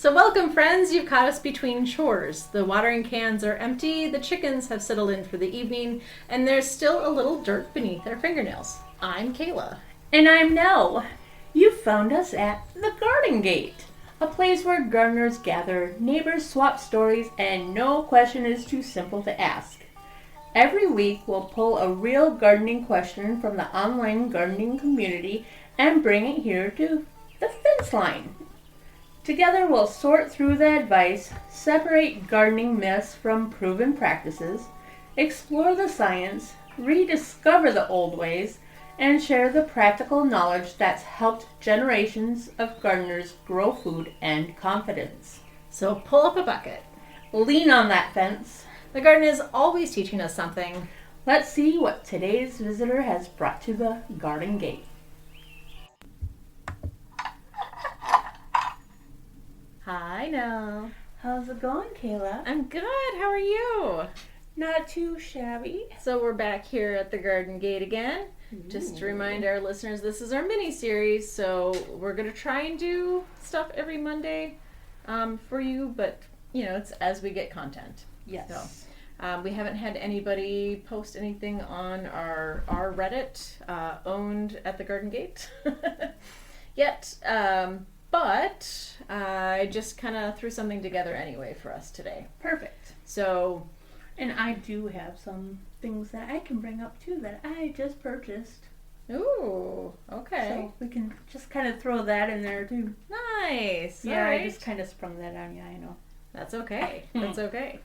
So welcome, friends. You've caught us between chores. The watering cans are empty, the chickens have settled in for the evening, and there's still a little dirt beneath our fingernails. I'm Kayla. And I'm Nell. You found us at the Garden Gate, a place where gardeners gather, neighbors swap stories, and no question is too simple to ask. Every week we'll pull a real gardening question from the online gardening community and bring it here to the fence line. Together we'll sort through the advice, separate gardening myths from proven practices, explore the science, rediscover the old ways, and share the practical knowledge that's helped generations of gardeners grow food and confidence. So pull up a bucket. Lean on that fence. The garden is always teaching us something. Let's see what today's visitor has brought to the Garden Gate. Hi, Nell. How's it going, Kayla? I'm good. How are you? Not too shabby. So we're back here at the Garden Gate again. Just to remind our listeners, this is our mini-series, so we're going to try and do stuff every Monday for you, but, it's as we get content. Yes. So, we haven't had anybody post anything on our Reddit, owned at the Garden Gate, yet, but I just kind of threw something together anyway for us today. Perfect. So... And I do have some things that I can bring up too that I just purchased. Ooh, okay. So we can just kind of throw that in there too. Nice. Yeah, All right. I just kind of sprung that on you, I know. That's okay. That's okay.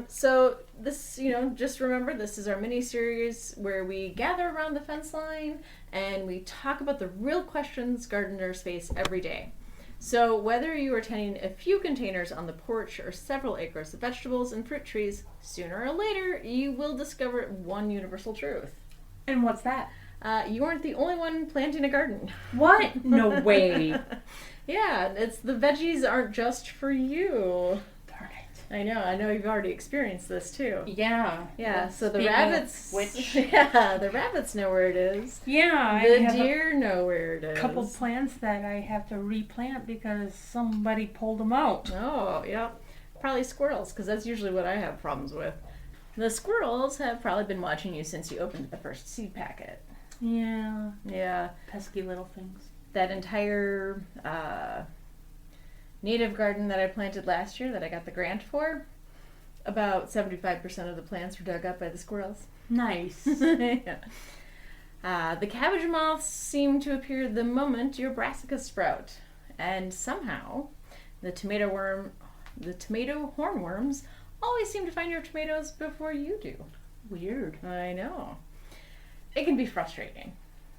So this, just remember, this is our mini-series where we gather around the fence line and we talk about the real questions gardeners face every day. So whether you are tending a few containers on the porch or several acres of vegetables and fruit trees, sooner or later you will discover one universal truth. And what's that? You aren't the only one planting a garden. What? No way. Yeah, it's the veggies aren't just for you. Darn it. I know you've already experienced this too. Yeah. Yeah, so the Speaking rabbits, of which, yeah, the rabbits know where it is. yeah, The I have deer know where it a is. couple plants that I have to replant because somebody pulled them out. Oh, yeah. Probably squirrels, because that's usually what I have problems with. The squirrels have probably been watching you since you opened the first seed packet. Yeah. Yeah. Pesky little things. That entire native garden that I planted last year that I got the grant for, about 75% of the plants were dug up by the squirrels. Nice. Yeah. The cabbage moths seem to appear the moment your brassicas sprout, and somehow the tomato hornworms always seem to find your tomatoes before you do. Weird. I know. It can be frustrating.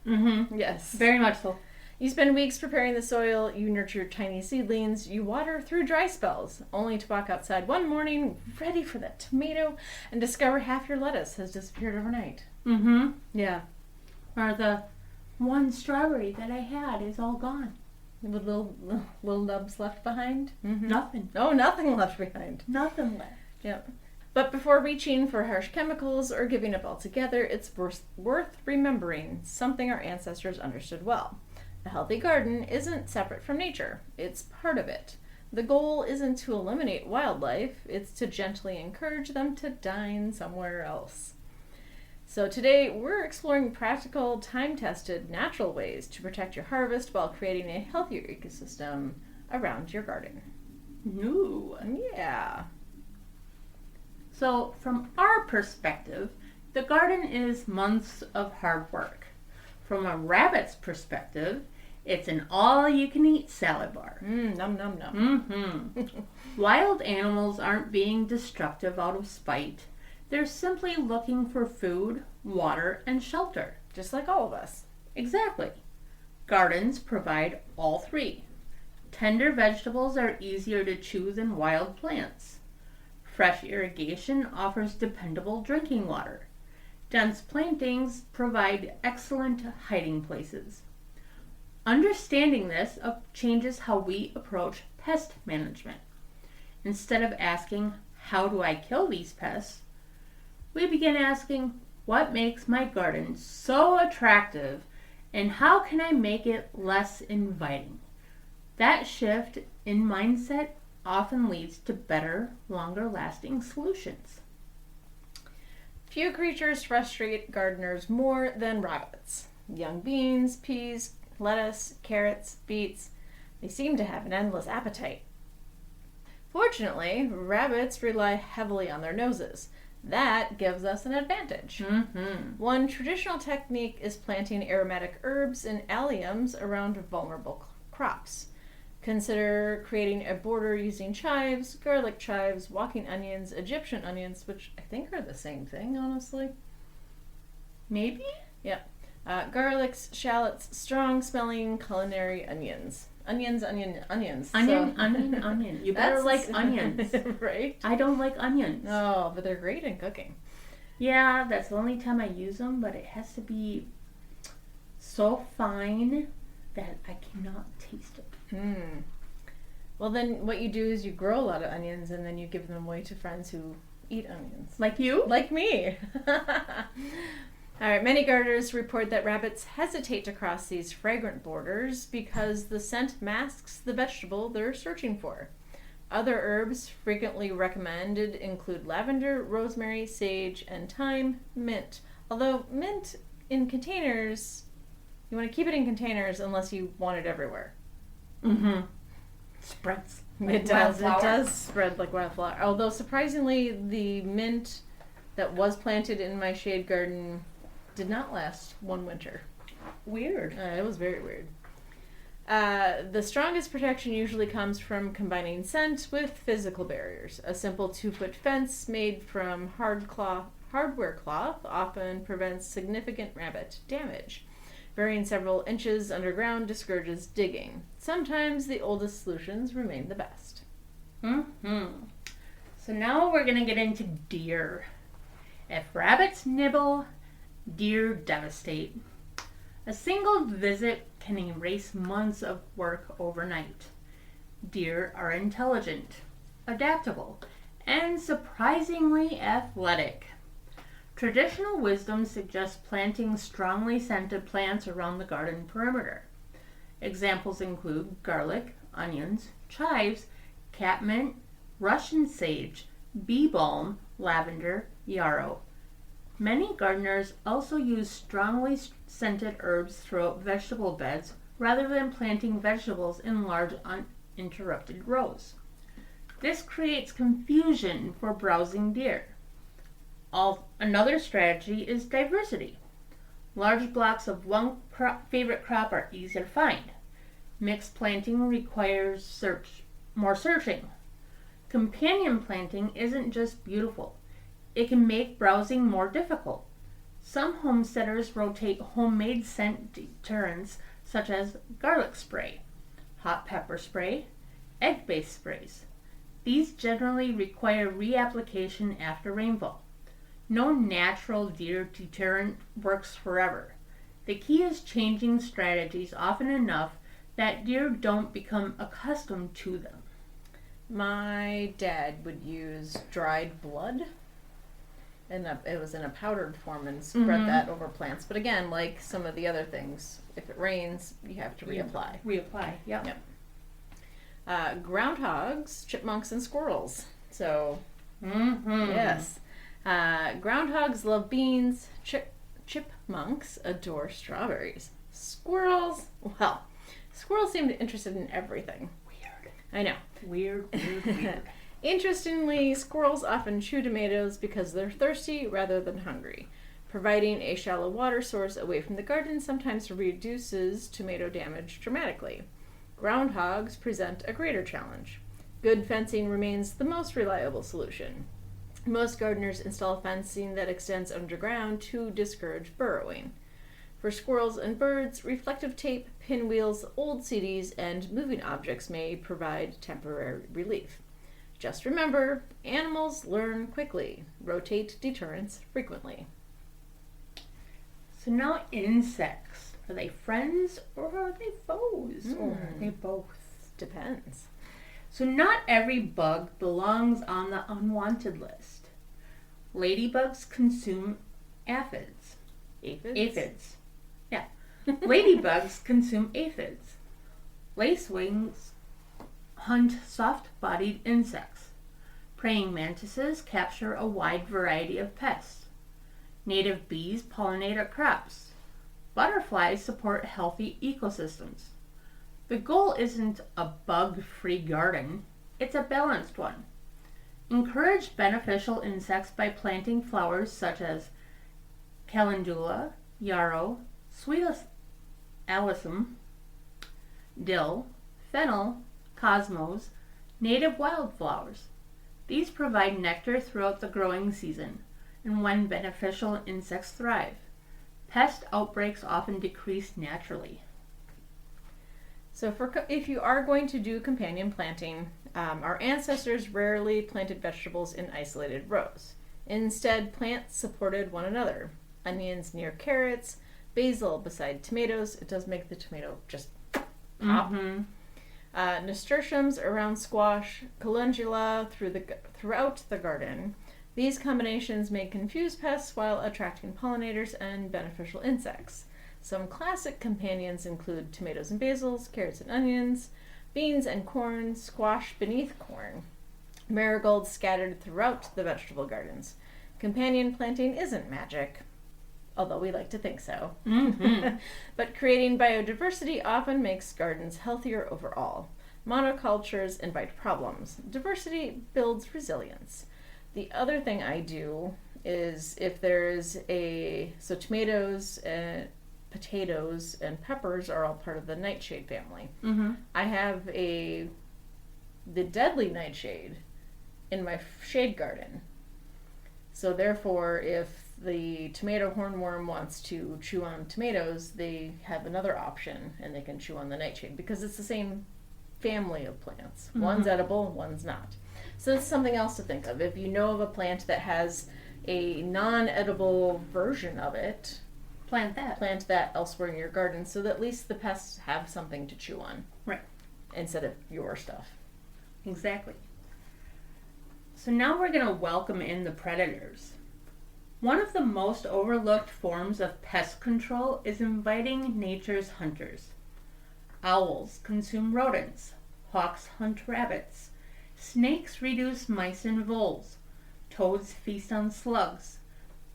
Mm-hmm. Yes. Very much so. You spend weeks preparing the soil, you nurture tiny seedlings, you water through dry spells, only to walk outside one morning ready for that tomato and discover half your lettuce has disappeared overnight. Mm-hmm. Yeah. Or the one strawberry that I had is all gone. With little nubs left behind? Mm-hmm. Nothing. Oh, nothing left behind. Nothing left. Yep. But before reaching for harsh chemicals or giving up altogether, it's worth remembering something our ancestors understood well. A healthy garden isn't separate from nature. It's part of it. The goal isn't to eliminate wildlife, it's to gently encourage them to dine somewhere else. So today we're exploring practical, time-tested, natural ways to protect your harvest while creating a healthier ecosystem around your garden. Ooh. Yeah. So from our perspective, the garden is months of hard work. From a rabbit's perspective, it's an all-you-can-eat salad bar. Num num num. Mm-hmm. Wild animals aren't being destructive out of spite. They're simply looking for food, water, and shelter. Just like all of us. Exactly. Gardens provide all three. Tender vegetables are easier to chew than wild plants. Fresh irrigation offers dependable drinking water. Dense plantings provide excellent hiding places. Understanding this changes how we approach pest management. Instead of asking, how do I kill these pests? We begin asking, what makes my garden so attractive and how can I make it less inviting? That shift in mindset often leads to better, longer-lasting solutions. Few creatures frustrate gardeners more than rabbits. Young beans, peas, lettuce, carrots, beets, they seem to have an endless appetite. Fortunately, rabbits rely heavily on their noses. That gives us an advantage. One traditional technique is planting aromatic herbs and alliums around vulnerable crops. Consider creating a border using chives, garlic chives, walking onions, Egyptian onions, which I think are the same thing, honestly. Maybe? Yeah. Garlics, shallots, strong-smelling culinary onions. Onions. Onion. You better That's like onions. Right? I don't like onions. Oh, but they're great in cooking. Yeah, that's the only time I use them, but it has to be so fine that I cannot taste it. Well, then what you do is you grow a lot of onions and then you give them away to friends who eat onions. Like you? Like me. All right, many gardeners report that rabbits hesitate to cross these fragrant borders because the scent masks the vegetable they're searching for. Other herbs frequently recommended include lavender, rosemary, sage, and thyme, mint. Although mint in containers, you want to keep it in containers unless you want it everywhere. Spreads. It does spread like wildflower. Although surprisingly, the mint that was planted in my shade garden did not last one winter. Weird. It was very weird. The strongest protection usually comes from combining scent with physical barriers. A simple 2-foot fence made from hardware cloth often prevents significant rabbit damage. Burying several inches underground discourages digging. Sometimes the oldest solutions remain the best. So now we're going to get into deer. If rabbits nibble, deer devastate. A single visit can erase months of work overnight. Deer are intelligent, adaptable, and surprisingly athletic. Traditional wisdom suggests planting strongly scented plants around the garden perimeter. Examples include garlic, onions, chives, catmint, Russian sage, bee balm, lavender, yarrow. Many gardeners also use strongly scented herbs throughout vegetable beds rather than planting vegetables in large uninterrupted rows. This creates confusion for browsing deer. Another strategy is diversity. Large blocks of one favorite crop are easy to find. Mixed planting requires more searching. Companion planting isn't just beautiful. It can make browsing more difficult. Some homesteaders rotate homemade scent deterrents such as garlic spray, hot pepper spray, egg-based sprays. These generally require reapplication after rainfall. No natural deer deterrent works forever. The key is changing strategies often enough that deer don't become accustomed to them. My dad would use dried blood, and it was in a powdered form, and spread that over plants. But again, like some of the other things, if it rains, you have to reapply. Yep. Groundhogs, chipmunks, and squirrels. So, yes. Groundhogs love beans. Chipmunks adore strawberries. Squirrels seem interested in everything. Weird. I know. Weird. Interestingly, squirrels often chew tomatoes because they're thirsty rather than hungry. Providing a shallow water source away from the garden sometimes reduces tomato damage dramatically. Groundhogs present a greater challenge. Good fencing remains the most reliable solution. Most gardeners install fencing that extends underground to discourage burrowing. For squirrels and birds, reflective tape, pinwheels, old CDs, and moving objects may provide temporary relief. Just remember, animals learn quickly. Rotate deterrents frequently. So now insects. Are they friends or are they foes? Or are they both? Depends. So not every bug belongs on the unwanted list. Ladybugs consume aphids. Aphids? Yeah. Ladybugs consume aphids. Lacewings hunt soft-bodied insects. Praying mantises capture a wide variety of pests. Native bees pollinate our crops. Butterflies support healthy ecosystems. The goal isn't a bug-free garden, it's a balanced one. Encourage beneficial insects by planting flowers such as calendula, yarrow, sweet alyssum, dill, fennel, cosmos, native wildflowers. These provide nectar throughout the growing season, and when beneficial insects thrive. Pest outbreaks often decrease naturally. So if you are going to do companion planting, our ancestors rarely planted vegetables in isolated rows. Instead, plants supported one another. Onions near carrots, basil beside tomatoes. It does make the tomato just pop. Mm-hmm. Nasturtiums around squash, calendula throughout the garden. These combinations may confuse pests while attracting pollinators and beneficial insects. Some classic companions include tomatoes and basils, carrots and onions, beans and corn, squash beneath corn, marigolds scattered throughout the vegetable gardens. Companion planting isn't magic, although we like to think so. Mm-hmm. But creating biodiversity often makes gardens healthier overall. Monocultures invite problems. Diversity builds resilience. The other thing I do is if there's so tomatoes, potatoes, and peppers are all part of the nightshade family. Mm-hmm. I have the deadly nightshade in my shade garden. So therefore, if the tomato hornworm wants to chew on tomatoes, they have another option and they can chew on the nightshade because it's the same family of plants. Mm-hmm. One's edible, one's not. So that's something else to think of. If you know of a plant that has a non-edible version of it, plant that elsewhere in your garden so that at least the pests have something to chew on. Right. Instead of your stuff. Exactly. So now we're going to welcome in the predators. One of the most overlooked forms of pest control is inviting nature's hunters. Owls consume rodents. Hawks hunt rabbits. Snakes reduce mice and voles. Toads feast on slugs.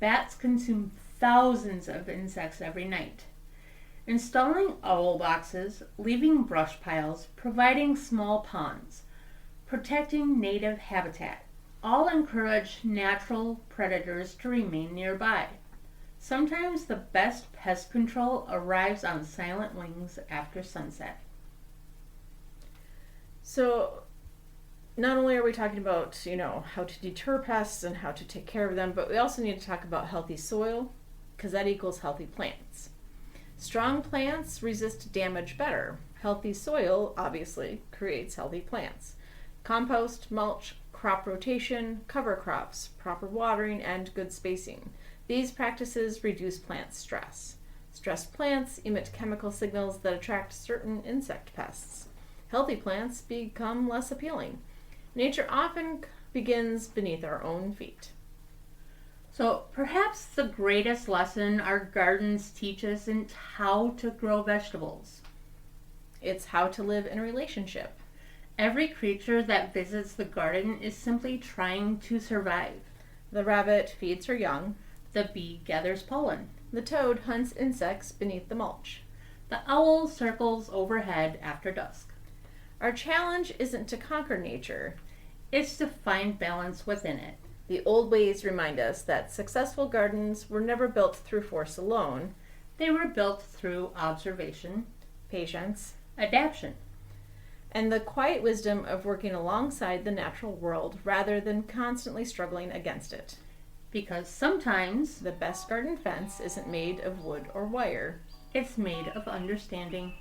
Bats consume thousands of insects every night. Installing owl boxes, leaving brush piles, providing small ponds, protecting native habitat, all encourage natural predators to remain nearby. Sometimes the best pest control arrives on silent wings after sunset. So, not only are we talking about, how to deter pests and how to take care of them, but we also need to talk about healthy soil, because that equals healthy plants. Strong plants resist damage better. Healthy soil, obviously, creates healthy plants. Compost, mulch, crop rotation, cover crops, proper watering, and good spacing. These practices reduce plant stress. Stressed plants emit chemical signals that attract certain insect pests. Healthy plants become less appealing. Nature often begins beneath our own feet. So perhaps the greatest lesson our gardens teach us isn't how to grow vegetables. It's how to live in a relationship. Every creature that visits the garden is simply trying to survive. The rabbit feeds her young. The bee gathers pollen. The toad hunts insects beneath the mulch. The owl circles overhead after dusk. Our challenge isn't to conquer nature. It's to find balance within it. The old ways remind us that successful gardens were never built through force alone. They were built through observation, patience, adaptation, and the quiet wisdom of working alongside the natural world rather than constantly struggling against it. Because sometimes the best garden fence isn't made of wood or wire. It's made of understanding.